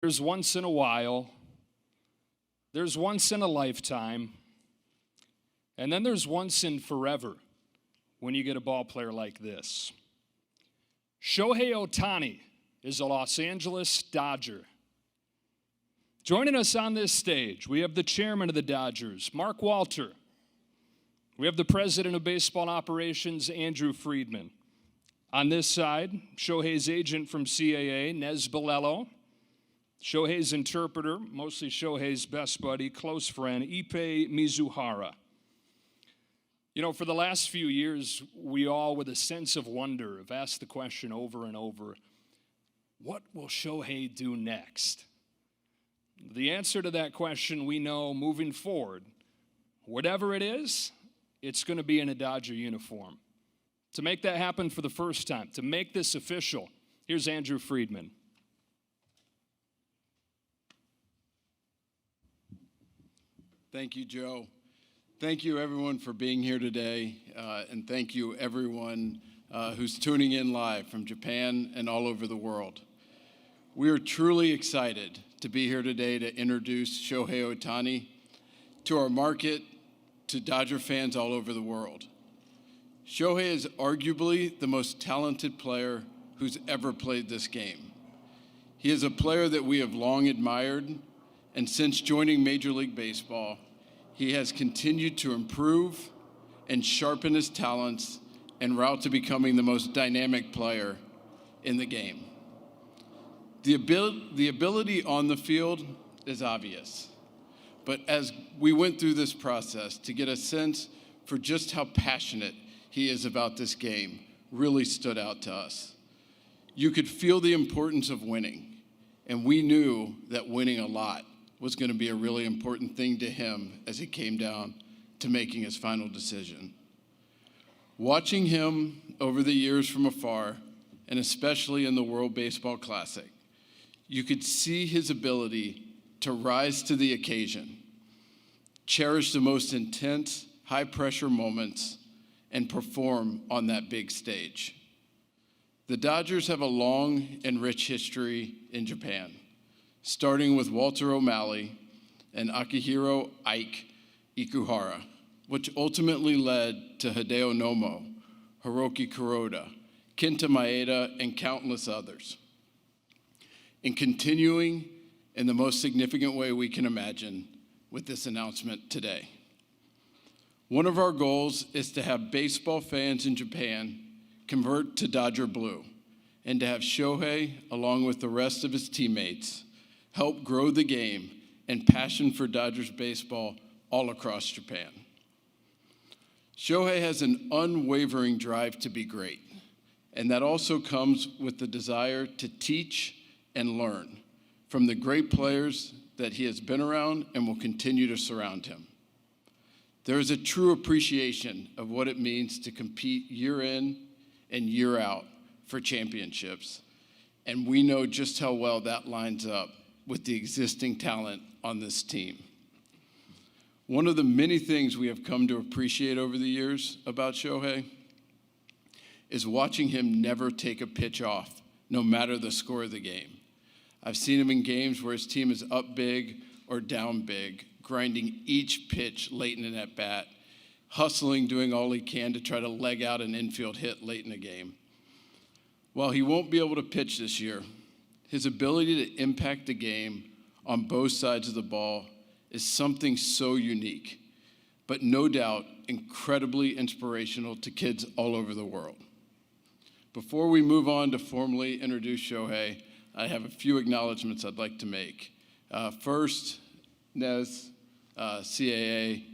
There's once in a while, there's once in a lifetime, and then there's once in forever when you get a ball player like this. Shohei Ohtani is a Los Angeles Dodger. Joining us on this stage, we have the chairman of the Dodgers, Mark Walter. We have the president of baseball operations, Andrew Friedman. On this side, Shohei's agent from CAA, Nez Balello. Shohei's interpreter, mostly Shohei's best buddy, close friend, Ippei Mizuhara. You know, for the last few years, we all, with a sense of wonder, have asked the question over and over, what will Shohei do next? The answer to that question we know moving forward. Whatever it is, it's going to be in a Dodger uniform. To make that happen for the first time, to make this official, here's Andrew Friedman. Thank you, Joe. Thank you, everyone, for being here today, and thank you, everyone who's tuning in live from Japan and all over the world. We are truly excited to be here today to introduce Shohei Ohtani to our market, to Dodger fans all over the world. Shohei is arguably the most talented player who's ever played this game. He is a player that we have long admired, and since joining Major League Baseball, he has continued to improve and sharpen his talents en route to becoming the most dynamic player in the game. The ability on the field is obvious, but as we went through this process to get a sense for just how passionate he is about this game really stood out to us. You could feel the importance of winning, and we knew that winning a lot was going to be a really important thing to him as he came down to making his final decision. Watching him over the years from afar, and especially in the World Baseball Classic, you could see his ability to rise to the occasion, cherish the most intense, high-pressure moments, and perform on that big stage. The Dodgers have a long and rich history in Japan, starting with Walter O'Malley and Akihiro Ike Ikuhara, which ultimately led to Hideo Nomo, Hiroki Kuroda, Kenta Maeda, and countless others. And continuing in the most significant way we can imagine with this announcement today. One of our goals is to have baseball fans in Japan convert to Dodger Blue, and to have Shohei, along with the rest of his teammates, help grow the game and passion for Dodgers baseball all across Japan. Shohei has an unwavering drive to be great, and that also comes with the desire to teach and learn from the great players that he has been around and will continue to surround him. There is a true appreciation of what it means to compete year in and year out for championships, and we know just how well that lines up with the existing talent on this team. One of the many things we have come to appreciate over the years about Shohei is watching him never take a pitch off, no matter the score of the game. I've seen him in games where his team is up big or down big, grinding each pitch late in an at-bat, hustling, doing all he can to try to leg out an infield hit late in the game. While he won't be able to pitch this year, his ability to impact the game on both sides of the ball is something so unique, but no doubt incredibly inspirational to kids all over the world. Before we move on to formally introduce Shohei, I have a few acknowledgments I'd like to make. First, Nez, CAA.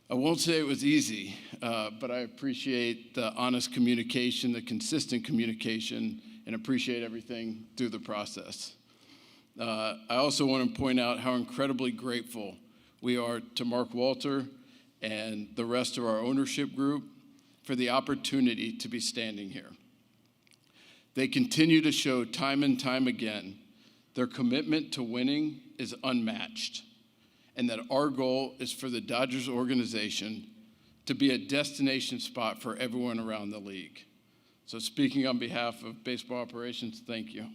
I won't say it was easy, but I appreciate the honest communication, the consistent communication, and appreciate everything through the process. I also want to point out how incredibly grateful we are to Mark Walter and the rest of our ownership group for the opportunity to be standing here. They continue to show time and time again their commitment to winning is unmatched, and that our goal is for the Dodgers organization to be a destination spot for everyone around the league. So speaking on behalf of baseball operations, thank you.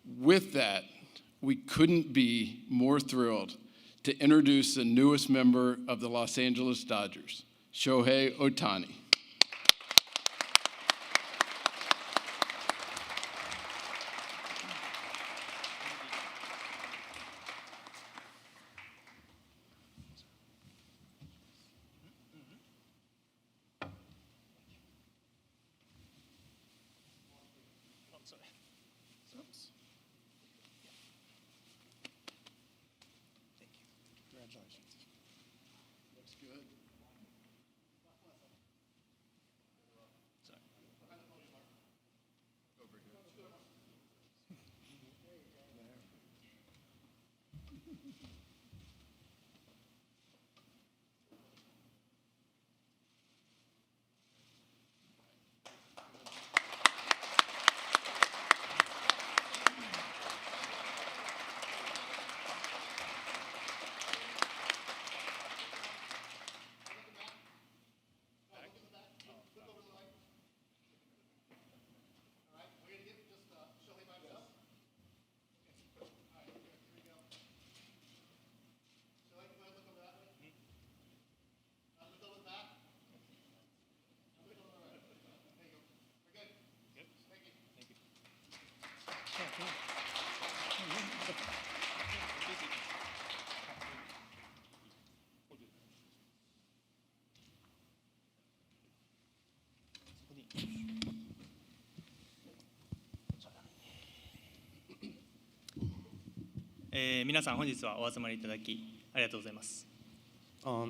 With that, we couldn't be more thrilled to introduce the newest member of the Los Angeles Dodgers, Shohei Ohtani.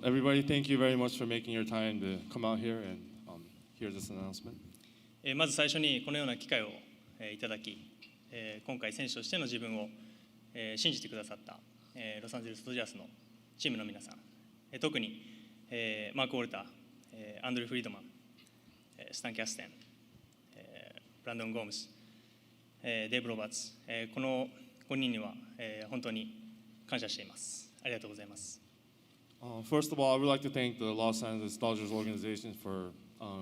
Everybody, thank you very much for making your time to come out here and hear this announcement. まず最初にこのような機会をいただき、今回選手としての自分を信じてくださったロサンゼルス・ドジャースのチームの皆さん、特にマーク・ウォルター、アンドリュー・フリードマン、スタン・キャステン、ブランドン・ゴームス、デーブ・ロバーツ、この5人には本当に感謝しています。ありがとうございます。First of all, I would like to thank the Los Angeles Dodgers organization for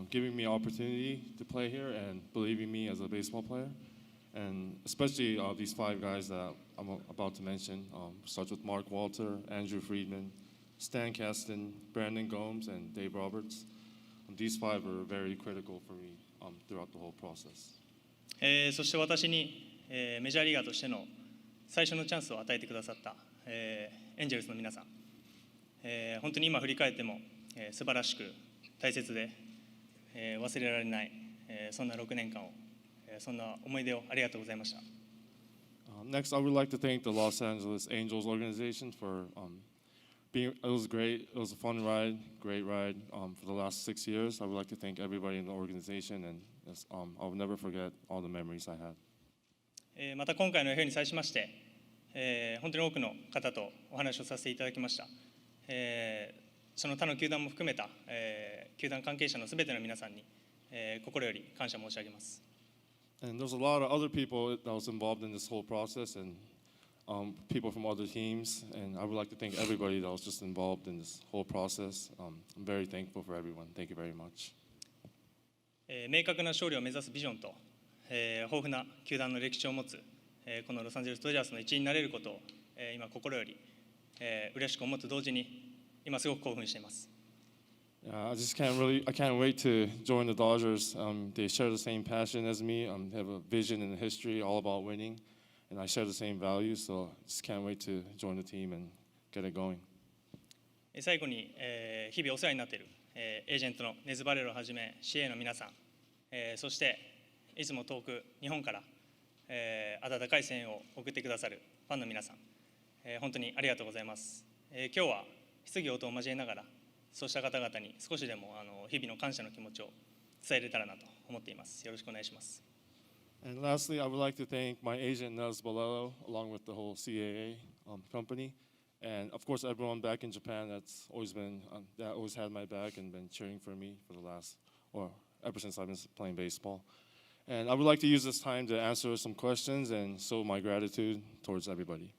giving me an opportunity to play here and believing me as a baseball player. And especially these 5 guys that I'm about to mention, starts with Mark Walter, Andrew Friedman, Stan Kasten, Brandon Gomes, and Dave Roberts. These 5 were very critical for me throughout the whole process. そして私にメジャーリーガーとしての最初のチャンスを与えてくださったエンジェルスの皆さん、本当に今振り返っても素晴らしく大切で忘れられないそんな6年間をそんな思い出をありがとうございました。Next, I would like to thank the Los Angeles Angels organization for being. It was great. It was a fun ride, great ride for the last 6 years. I would like to thank everybody in the organization, and I'll never forget all the memories I had. また今回の FA に際しまして、本当に多くの方とお話をさせていただきました。その他の球団も含めた、球団関係者のすべての皆さんに、心より感謝申し上げます。And there's a lot of other people that was involved in this whole process, and people from other teams. And I would like to thank everybody that was just involved in this whole process. I'm very thankful for everyone. Thank you very much. 明確な勝利を目指すビジョンと、豊富な球団の歴史を持つ、このロサンゼルス・ドジャースの一員になれることを、今心より、嬉しく思うと同時に今すごく興奮しています。I can't wait to join the Dodgers. They share the same passion as me. They have a vision and a history all about winning, and I share the same values. So I just can't wait to join the team and get it going. 最後に、日々お世話になっている、エージェントのネズ・バレロをはじめ CA の皆さん、そしていつも遠く日本から、温かい声援を送ってくださるファンの皆さん、本当にありがとうございます。今日は質疑応答を交えながらそうした方々に少しでも日々の感謝の気持ちを伝えれたらなと思っています。よろしくお願いします。And lastly, I would like to thank my agent Nels Balello, along with the whole CAA company, and of course everyone back in Japan that's always been that always had my back and been cheering for me for the last or ever since I've been playing baseball. And I would like to use this time to answer some questions and show my gratitude towards everybody.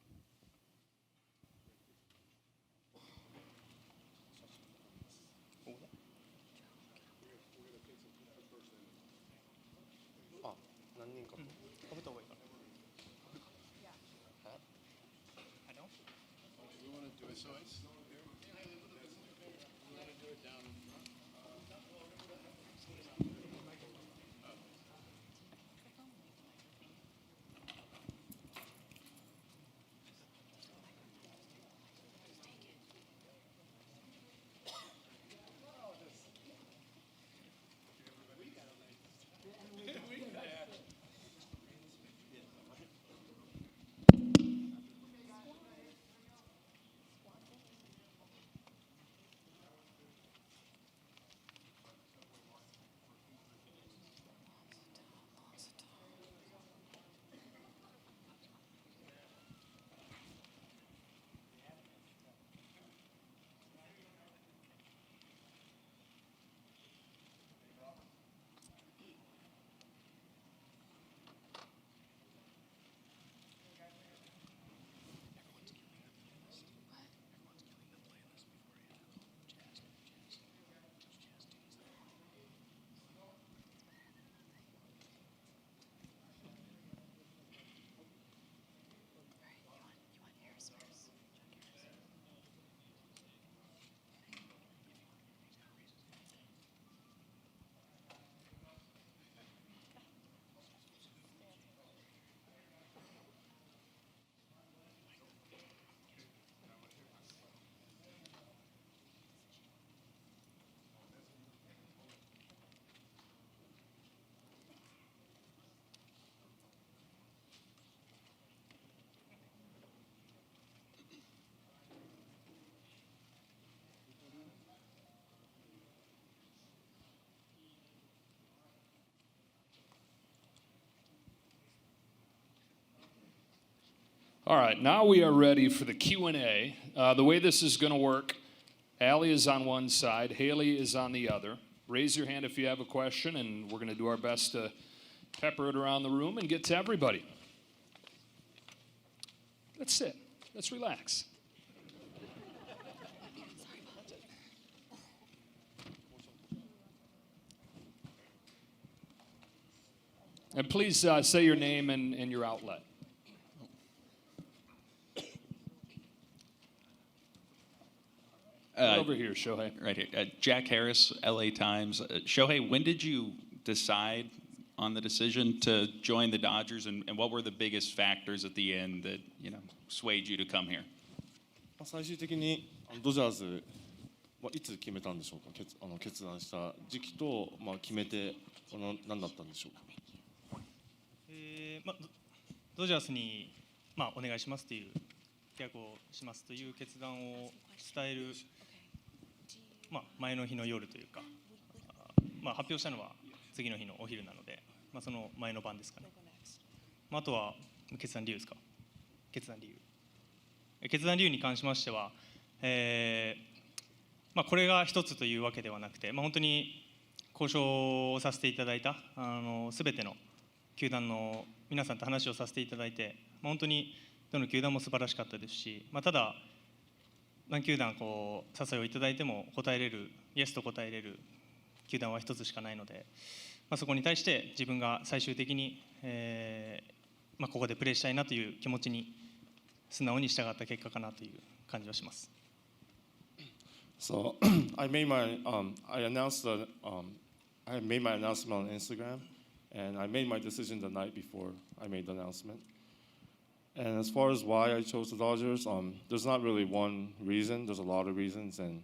All right, now we are ready for the Q&A. The way this is going to work, Allie is on one side, Haley is on the other. Raise your hand if you have a question, and we're going to do our best to pepper it around the room and get to everybody. Let's sit. Let's relax. And please say your name and your outlet. Over here, Shohei. Right here. Jack Harris, LA Times. Shohei, when did you decide on the decision to join the Dodgers, and what were the biggest factors at the end that, swayed you to come here? 最終的にドジャーズはいつ決めたんでしょうか。決断した時期と決めて何だったんでしょうか。ドジャースにお願いしますという契約をしますという決断を伝える前の日の夜というか、発表したのは次の日のお昼なので、その前の晩ですかね。あとは決断理由ですか。決断理由に関しましては、これが一つというわけではなくて、本当に交渉をさせていただいたすべての球団の皆さんと話をさせていただいて、本当にどの球団も素晴らしかったですし、ただ何球団お誘いをいただいても答えれる、イエスと答えれる球団は一つしかないので、そこに対して自分が最終的に、ここでプレーしたいなという気持ちに素直に従った結果かなという感じはします。So I made my I announced that I made my announcement on Instagram, and I made my decision the night before I made the announcement. And as far as why I chose the Dodgers, there's not really one reason. There's a lot of reasons. And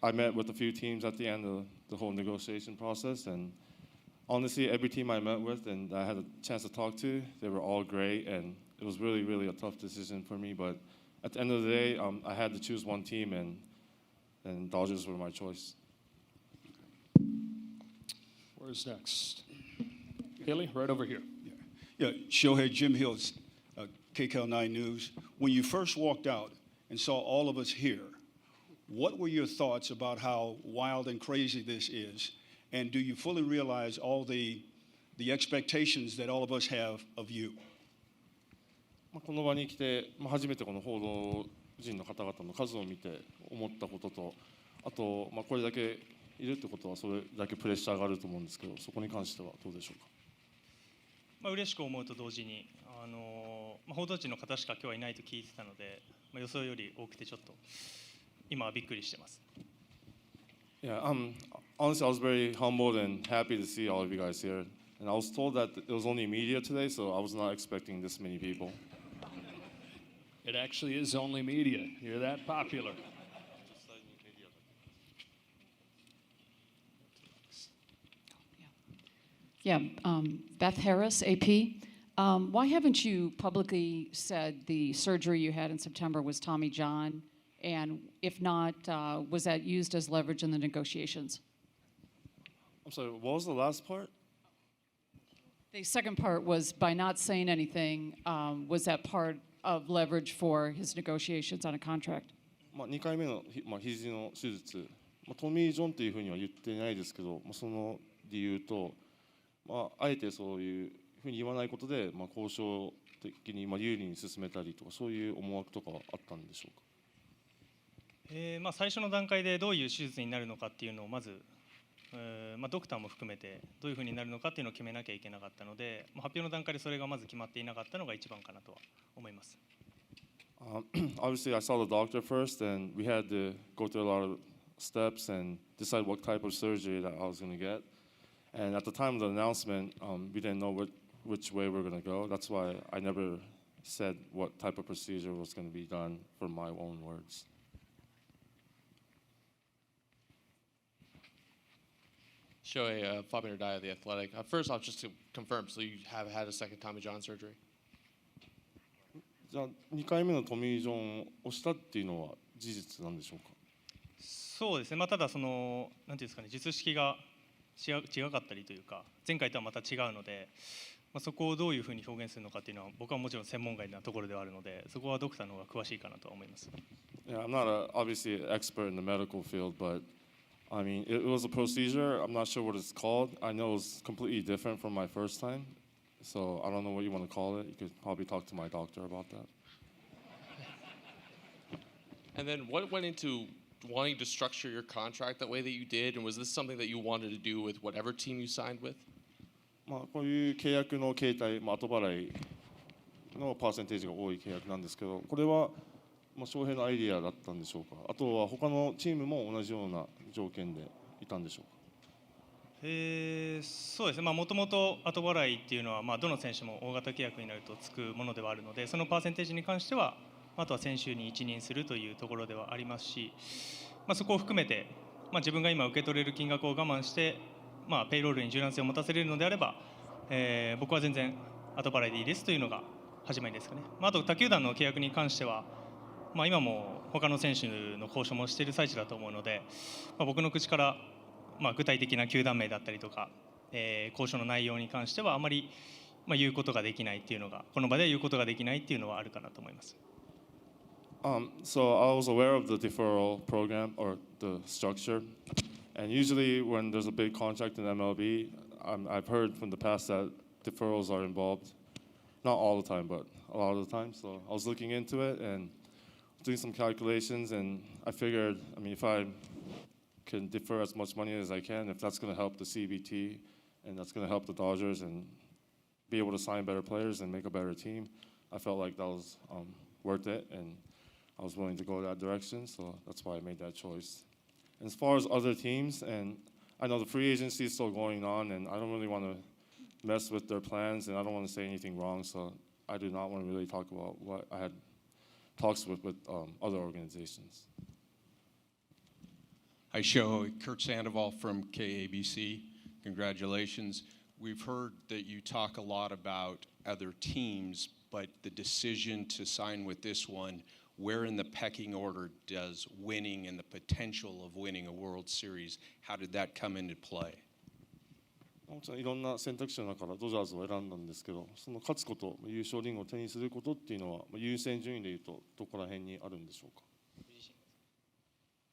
I met with a few teams at the end of the whole negotiation process. And honestly, every team I met with and I had a chance to talk to, they were all great. And it was really, really a tough decision for me. But at the end of the day, I had to choose one team, and Dodgers were my choice. Where's next? Haley, right over here. Yeah, Shohei, Jim Hills, KCAL 9 News. When you first walked out and saw all of us here, what were your thoughts about how wild and crazy this is? And do you fully realize all the expectations that all of us have of you? この場に来て、初めてこの報道陣の方々の数を見て思ったことと、あと、これだけいるってことはそれだけプレッシャーがあると思うんですけど、そこに関してはどうでしょうか。嬉しく思うと同時に、報道陣の方しか今日はいないと聞いてたので、予想より多くてちょっと今はびっくりしてます。Yeah, honestly, I was very humbled and happy to see all of you guys here. And I was told that it was only media today, so I was not expecting this many people. It actually is only media. You're that popular. Yeah, Beth Harris, AP. Why haven't you publicly said the surgery you had in September was Tommy John? And if not, was that used as leverage in the negotiations? I'm sorry, what was the last part? The second part was by not saying anything, was that part of leverage for his negotiations on a contract? 2回目の肘の手術、トミー・ジョンというふうには言ってないですけど、その理由と、あえてそういうふうに言わないことで、交渉的に有利に進めたりとか、そういう思惑とかはあったんでしょうか。最初の段階でどういう手術になるのかっていうのをまず、ドクターも含めてどういうふうになるのかっていうのを決めなきゃいけなかったので、発表の段階でそれがまず決まっていなかったのが一番かなとは思います。Obviously, I saw the doctor first, and we had to go through a lot of steps and decide what type of surgery that I was going to get. And at the time of the announcement, we didn't know which way we were going to go. That's why I never said what type of procedure was going to be done from my own words. Shohei, Fabian Ardaya, The Athletic. First off, just to confirm, so you have had a second Tommy John surgery? じゃあ2回目のトミー・ジョンをしたっていうのは事実なんでしょうか。そうですね、ただなんていうんですかね、術式が違かったりというか、前回とはまた違うので、そこをどういうふうに表現するのかっていうのは僕はもちろん専門外なところではあるので、そこはドクターの方が詳しいかなとは思います。Yeah, I'm not obviously an expert in the medical field, but I mean, it was a procedure. I'm not sure what it's called. I know it's completely different from my first time. So I don't know what you want to call it. You could probably talk to my doctor about that. And then what went into wanting to structure your contract that way that you did? And was this something that you wanted to do with whatever team you signed with? こういう契約の形態、後払いのパーセンテージが多い契約なんですけど、これは翔平のアイディアだったんでしょうか。あとは他のチームも同じような条件でいたんでしょうか。そうですね、もともと後払いっていうのは、どの選手も大型契約になるとつくものではあるので、そのパーセンテージに関しては、あとは選手に一任するというところではありますし、そこを含めて、自分が今受け取れる金額を我慢して、ペイロールに柔軟性を持たせれるのであれば、僕は全然後払いでいいですというのが始まりですかね。あと他球団の契約に関しては、今も他の選手の交渉もしている最中だと思うので、僕の口から具体的な球団名だったりとか、交渉の内容に関してはあまり言うことができないっていうのが、この場では言うことができないっていうのはあるかなと思います。So I was aware of the deferral program or the structure, and usually when there's a big contract in MLB, I've heard from the past that deferrals are involved. Not all the time, but a lot of the time. So I was looking into it and doing some calculations, and I figured, if I can defer as much money as I can, if that's going to help the CBT and that's going to help the Dodgers and be able to sign better players and make a better team, I felt like that was worth it, and I was willing to go that direction, so that's why I made that choice. And as far as other teams, and I know the free agency is still going on, and I don't really want to mess with their plans, and I don't want to say anything wrong, so I do not want to really talk about what I had talks with other organizations. Hi, Shohei. Kurt Sandoval from KABC. Congratulations. We've heard that you talk a lot about other teams, but the decision to sign with this one, where in the pecking order does winning and the potential of winning a World Series, how did that come into play? もちろんいろんな選択肢の中からドジャーズを選んだんですけど、その勝つこと、優勝リングを手にすることっていうのは優先順位でいうとどこら辺にあるんでしょうか。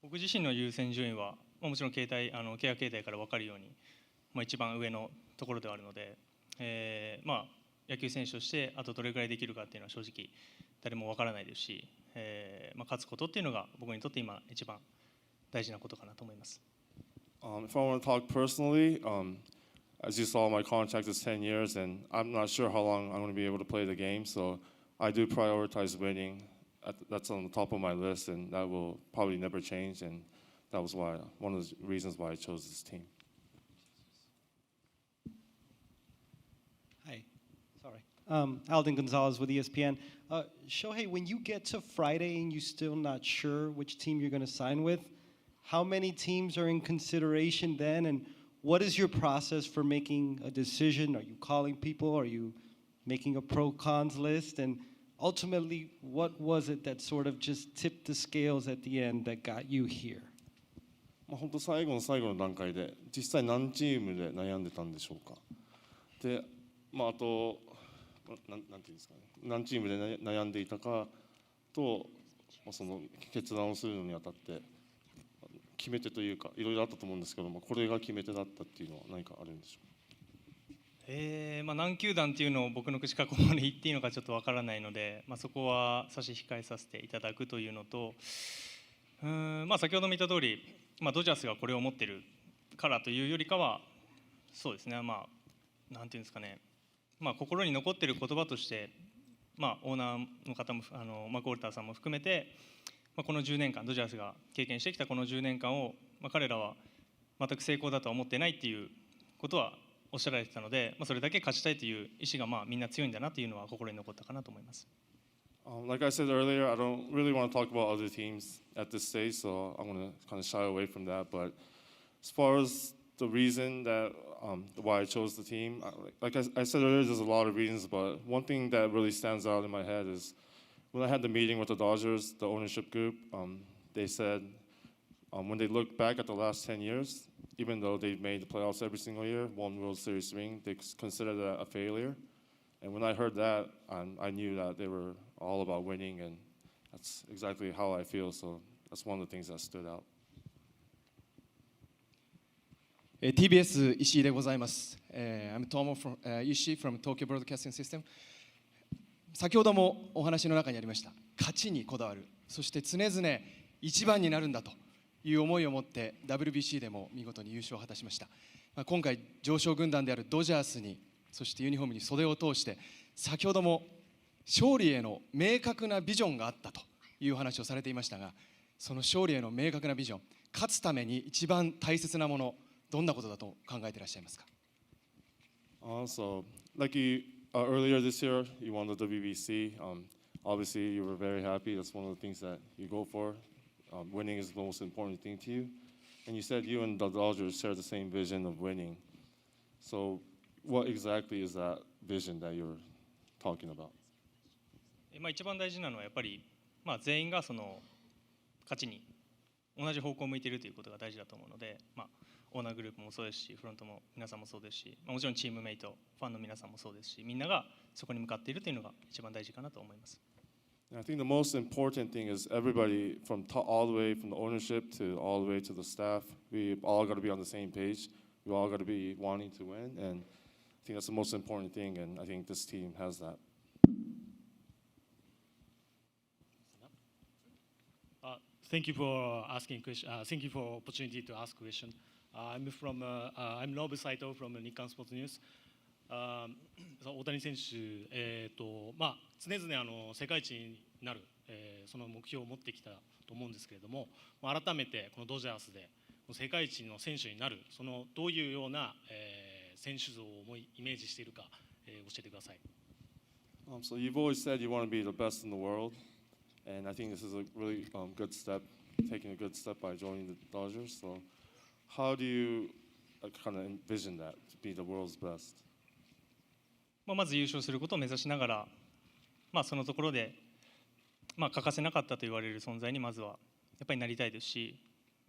僕自身の優先順位はもちろん契約形態から分かるように、一番上のところではあるので、野球選手としてあとどれぐらいできるかっていうのは正直誰も分からないですし、勝つことっていうのが僕にとって今一番大事なことかなと思います。If I want to talk personally, as you saw, my contract is 10 years, and I'm not sure how long I'm going to be able to play the game. So I do prioritize winning. That's on the top of my list, and that will probably never change. And that was one of the reasons why I chose this team. Hi, sorry. Alden Gonzalez with ESPN. Shohei, when you get to Friday and you're still not sure which team you're going to sign with, how many teams are in consideration then? And what is your process for making a decision? Are you calling people? Are you making a pro-cons list? And ultimately, what was it that sort of just tipped the scales at the end that got you here? 本当最後の最後の段階で実際何チームで悩んでたんでしょうか。で、あとなんていうんですかね、何チームで悩んでいたかと、その決断をするのにあたって決め手というかいろいろあったと思うんですけども、これが決め手だったっていうのは何かあるんでしょうか。何球団っていうのを僕の口からここまで言っていいのかちょっとわからないので、そこは差し控えさせていただくというのと、先ほども言った通り、ドジャースがこれを持ってるからというよりかは、そうですね、なんていうんですかね、心に残ってる言葉として、オーナーの方もマクオルターさんも含めて、この10年間ドジャースが経験してきたこの10年間を、彼らは全く成功だとは思ってないっていうことはおっしゃられてたので、それだけ勝ちたいという意思がみんな強いんだなというのは心に残ったかなと思います。Like I said earlier, I don't really want to talk about other teams at this stage, so I'm going to kind of shy away from that. But as far as the reason that why I chose the team, like I said earlier, there's a lot of reasons, but one thing that really stands out in my head is when I had the meeting with the Dodgers, the ownership group, they said when they look back at the last 10 years, even though they've made the playoffs every single year, one World Series ring, they consider that a failure. And when I heard that, I knew that they were all about winning, and that's exactly how I feel. So that's one of the things that stood out. TBS 石井でございます。I'm Tomo from 石井 from Tokyo Broadcasting System。先ほどもお話の中にありました勝ちにこだわる、そして常々一番になるんだという思いを持って WBC でも見事に優勝を果たしました。今回上昇軍団であるドジャースに、そしてユニフォームに袖を通して先ほども勝利への明確なビジョンがあったという話をされていましたが、その勝利への明確なビジョン、勝つために一番大切なもの、どんなことだと考えていらっしゃいますか。Also, like earlier this year, you won the WBC. Obviously, you were very happy. That's one of the things that you go for. Winning is the most important thing to you. And you said you and the Dodgers share the same vision of winning. So, what exactly is that vision that you're talking about? 一番大事なのはやっぱり、全員がその勝ちに同じ方向を向いているということが大事だと思うので、オーナーグループもそうですし、フロントも皆さんもそうですし、もちろんチームメイト、ファンの皆さんもそうですし、みんながそこに向かっているというのが一番大事かなと思います。I think the most important thing is everybody from all the way from the ownership to all the way to the staff, we all got to be on the same page. We all got to be wanting to win, and I think that's the most important thing, and I think this team has that. Thank you for asking question. Thank you for opportunity to ask question. I'm Nobu Saito from Nikkan Sports News. 大谷選手、常々世界一になる、その目標を持ってきたと思うんですけれども、改めてこのドジャースで世界一の選手になる、そのどういうような、選手像をイメージしているか、教えてください。So you've always said you want to be the best in the world, and I think this is a really good step, taking a good step by joining the Dodgers. So how do you kind of envision that to be the world's best? まず優勝することを目指しながら、そのところで、欠かせなかったと言われる存在にまずはやっぱりなりたいですし、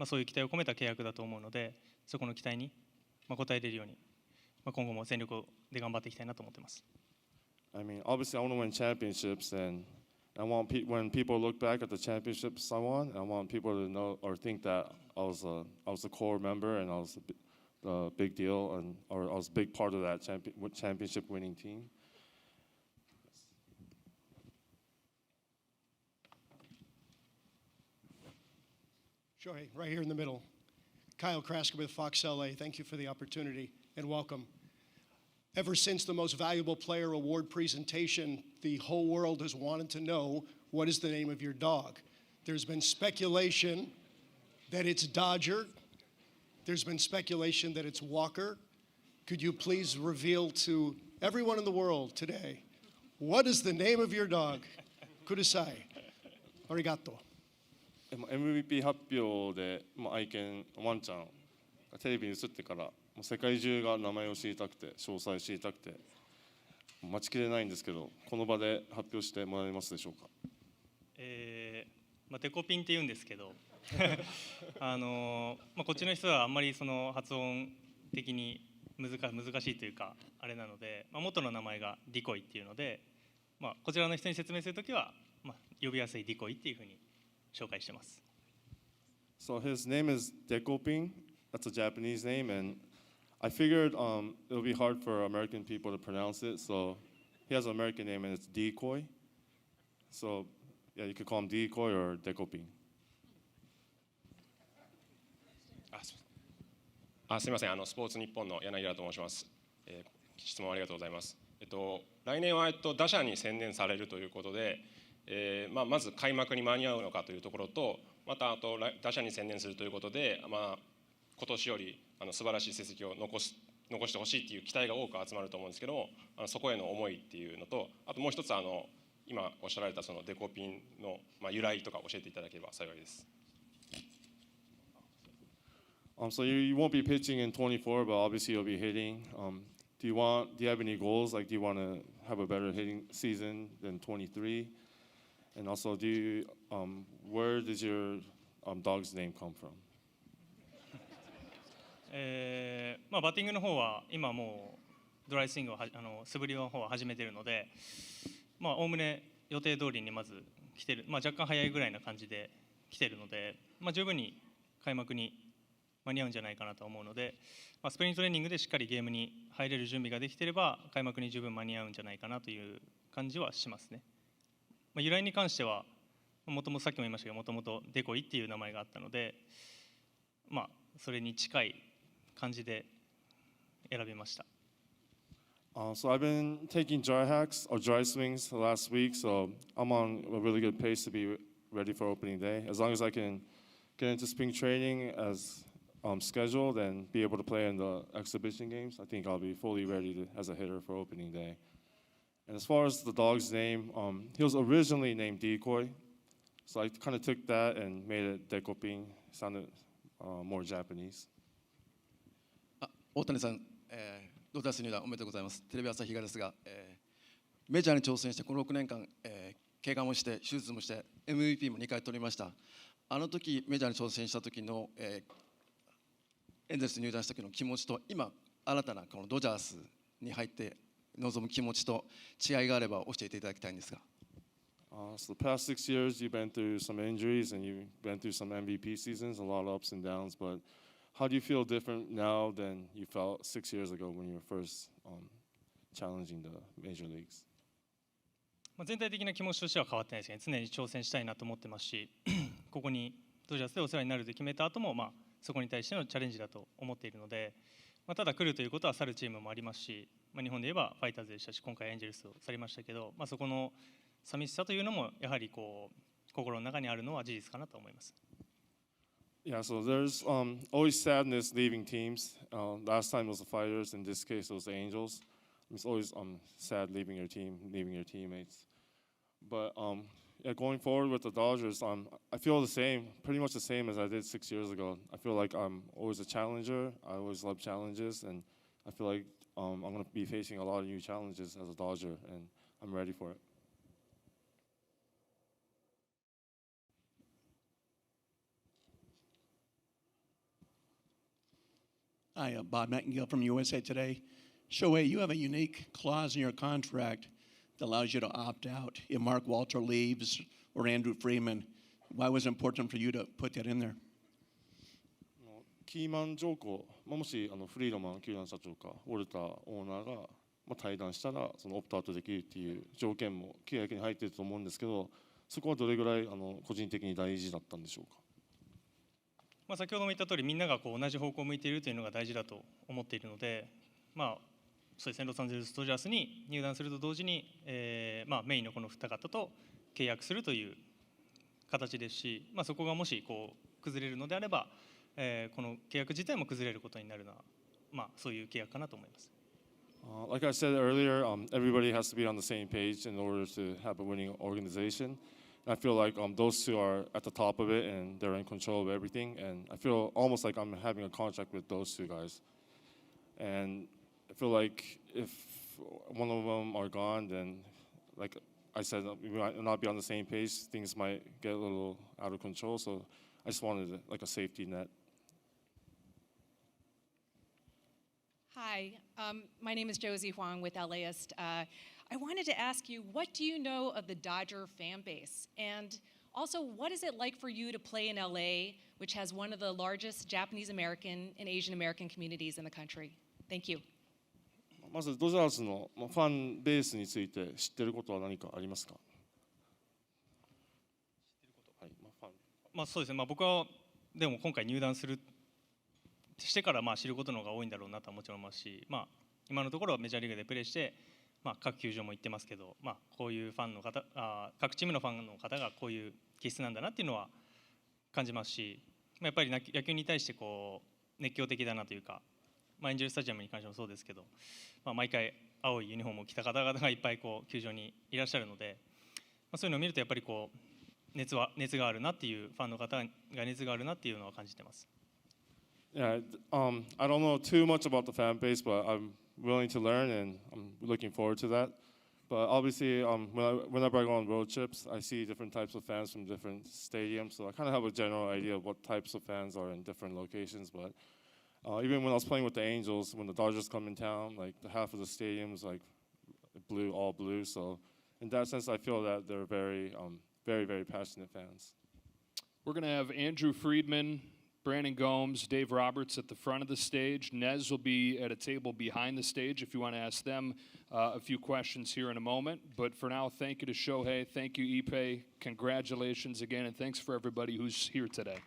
そういう期待を込めた契約だと思うので、そこの期待に応えれるように、今後も全力で頑張っていきたいなと思っています。I mean, obviously, I want to win championships, and I want when people look back at the championships I won, I want people to know or think that I was a core member and I was a big deal, and or I was a big part of that championship winning team. Shohei, right here in the middle. Kyle Krasker with Fox LA. Thank you for the opportunity and welcome. Ever since the Most Valuable Player Award presentation, the whole world has wanted to know what is the name of your dog. There's been speculation that it's Dodger. There's been speculation that it's Walker. Could you please reveal to everyone in the world today, what is the name of your dog? Kudasai. Arigato. MVP 発表で、愛犬ワンちゃんがテレビに映ってから、もう世界中が名前を知りたくて、詳細知りたくて、待ちきれないんですけど、この場で発表してもらえますでしょうか。デコピンって言うんですけどこっちの人はあんまりその発音的に難しいというかあれなので、元の名前がディコイっていうので、こちらの人に説明するときは、呼びやすいディコイっていうふうに紹介してます。So his name is Dekoping. That's a Japanese name, and I figured it'll be hard for American people to pronounce it. So he has an American name, and it's Decoy. So yeah, you could call him Decoy or Dekoping. すみません、スポーツ日本の柳田と申します。質問ありがとうございます。来年は打者に専念されるということで、まず開幕に間に合うのかというところと、また打者に専念するということで、今年より素晴らしい成績を残してほしいっていう期待が多く集まると思うんですけども、そこへの思いっていうのと、あともう一つ今おっしゃられたそのデコピンの由来とか教えていただければ幸いです。So you won't be pitching in 24, but obviously you'll be hitting. Do you have any goals? Like, do you want to have a better hitting season than 23? And also, where does your dog's name come from? バッティングの方は今もうドライスイングを素振りの方は始めているので、おおむね予定通りにまず来てる、若干早いぐらいな感じで来てるので、十分に開幕に間に合うんじゃないかなと思うので、スプリングトレーニングでしっかりゲームに入れる準備ができていれば開幕に十分間に合うんじゃないかなという感じはしますね。由来に関してはもともとさっきも言いましたけど、もともとデコイっていう名前があったので、それに近い感じで選びました。So I've been taking dry hacks or dry swings the last week, so I'm on a really good pace to be ready for opening day. As long as I can get into spring training as scheduled and be able to play in the exhibition games, I think I'll be fully ready as a hitter for opening day. And as far as the dog's name, he was originally named Decoy, so I kind of took that and made it Dekoping. Sounded more Japanese. 大谷さん、ドジャース入団おめでとうございます。テレビ朝日がですが、メジャーに挑戦してこの6年間、怪我もして手術もして MVP も2回取りました。あの時メジャーに挑戦した時の、エンゼルス入団した時の気持ちと今新たなこのドジャースに入って臨む気持ちと違いがあれば教えていただきたいんですが。So the past 6 years, you've been through some injuries and you've been through some MVP seasons, a lot of ups and downs. But how do you feel different now than you felt 6 years ago when you were first challenging the major leagues? 全体的な気持ちとしては変わってないですね。常に挑戦したいなと思ってますし、ここにドジャースでお世話になると決めた後も、そこに対してのチャレンジだと思っているので、ただ来るということは去るチームもありますし、日本で言えばファイターズでしたし、今回エンジェルスを去りましたけど、そこの寂しさというのもやはり心の中にあるのは事実かなと思います。Yeah, so there's always sadness leaving teams. Last time it was the Fighters, in this case it was the Angels. It's always sad leaving your team, leaving your teammates. But yeah, going forward with the Dodgers, I feel the same, pretty much the same as I did 6 years ago. I feel like I'm always a challenger. I always love challenges, and I feel like I'm going to be facing a lot of new challenges as a Dodger, and I'm ready for it. Hi, Bob Nightingale from USA Today. Shohei, you have a unique clause in your contract that allows you to opt out if Mark Walter leaves or Andrew Freeman. Why was it important for you to put that in there? キーマン条項、もしフリードマン球団社長かウォルターオーナーが退団したらそのオプトアウトできるっていう条件も契約に入っていると思うんですけど、そこはどれぐらい個人的に大事だったんでしょうか。先ほども言った通り、みんなが同じ方向を向いているというのが大事だと思っているので、そうですね、ロサンゼルス・ドジャースに入団すると同時に、メインのこの二方と契約するという形ですし、そこがもしこう崩れるのであれば、この契約自体も崩れることになるのは、そういう契約かなと思います。Like I said earlier, everybody has to be on the same page in order to have a winning organization. And I feel like those two are at the top of it and they're in control of everything. And I feel almost like I'm having a contract with those two guys. And I feel like if one of them are gone, then like I said, we might not be on the same page. Things might get a little out of control. So I just wanted like a safety net. Hi, my name is Josie Huang with LAist. I wanted to ask you, what do you know of the Dodger fan base? And also, what is it like for you to play in LA, which has one of the largest Japanese American and Asian American communities in the country? Thank you. まずドジャースのファンベースについて知っていることは何かありますか？そうですね、僕はでも今回入団してから知ることの方が多いんだろうなとはもちろん思いますし、今のところはメジャーリーグでプレーして、各球場も行ってますけど、こういうファンの方、各チームのファンの方がこういう気質なんだなっていうのは感じますし、やっぱり野球に対してこう熱狂的だなというか、エンジェルスタジアムに関してもそうですけど、毎回青いユニフォームを着た方々がいっぱいこう球場にいらっしゃるので、そういうのを見るとやっぱりこう熱があるなっていうファンの方が熱があるなっていうのは感じてます。Yeah, I don't know too much about the fan base, but I'm willing to learn and I'm looking forward to that. But obviously, whenever I go on road trips, I see different types of fans from different stadiums, so I kind of have a general idea of what types of fans are in different locations. But even when I was playing with the Angels, when the Dodgers come in town, like the half of the stadium is like blue, all blue. So in that sense, I feel that they're very, very passionate fans. We're going to have Andrew Friedman, Brandon Gomes, Dave Roberts at the front of the stage. Nez will be at a table behind the stage if you want to ask them a few questions here in a moment. But for now, thank you to Shohei. Thank you, Ipe. Congratulations again, and thanks for everybody who's here today.